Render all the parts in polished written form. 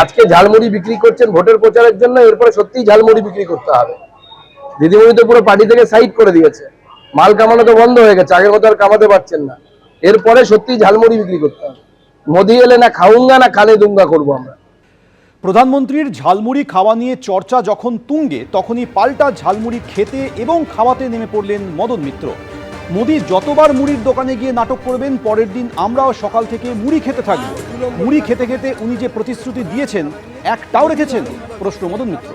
আজকে ঝালমুড়ি বিক্রি করছেন ভোটের প্রচারের জন্য, এরপরে সত্যিই ঝালমুড়ি বিক্রি করতে হবে। দিদিমণি তো পুরো পার্টি থেকে সাইড করে দিয়েছে, মাল কামানো তো বন্ধ হয়ে গেছে, আগের মতো আর কামাতে পারছেন না। এরপরে সত্যিই ঝালমুড়ি বিক্রি করতে হবে। মোদি এলে না খাউঙ্গা না খানে দুঙ্গা করবো আমরা। প্রধানমন্ত্রীর ঝালমুড়ি খাওয়া নিয়ে চর্চা যখন তুঙ্গে, তখনই পাল্টা ঝালমুড়ি খেতে এবং খাওয়াতে নেমে পড়লেন মদন মিত্র। মোদি যতবার মুড়ির দোকানে গিয়ে নাটক করবেন, পরের দিন আমরাও সকাল থেকে মুড়ি খেতে থাকবো। মুড়ি খেতে খেতে উনি যে প্রতিশ্রুতি দিয়েছেন একটাও রেখেছেন? প্রশ্ন মদন মিত্র।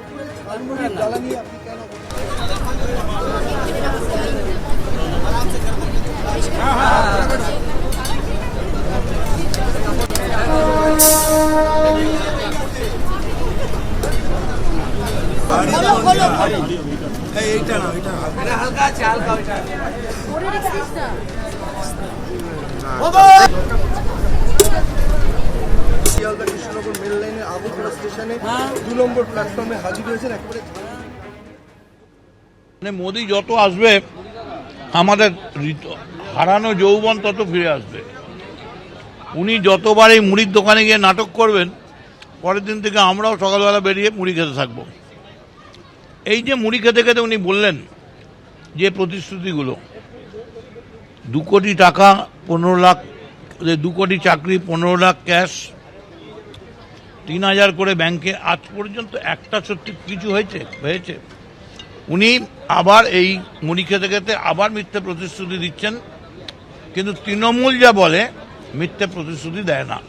কৃষ্ণনগর মেল লাইনের আগরতলা স্টেশনে 2 নম্বর প্ল্যাটফর্মে হাজির হয়েছেন। মানে মোদি যত আসবে আমাদের হারানো যৌবন তত ফিরে আসবে। উনি যতবার এই মুড়ির দোকানে গিয়ে নাটক করবেন, পরের দিন থেকে আমরাও সকালবেলা বেরিয়ে মুড়ি খেতে থাকবো। এই যে মুড়ি খেতে খেতে উনি বললেন যে প্রতিশ্রুতিগুলো, 2 কোটি টাকা 15 লাখ, 2 কোটি চাকরি 15 লাখ ক্যাশ, 3000 করে ব্যাংকে, আজ পর্যন্ত একটা সত্যি কিছু হয়েছে? উনি আবার এই মুড়ি খেতে খেতে আবার মিথ্যে প্রতিশ্রুতি দিচ্ছেন, কিন্তু তৃণমূল যা বলে মিথ্যে প্রতিশ্রুতি দেয় না।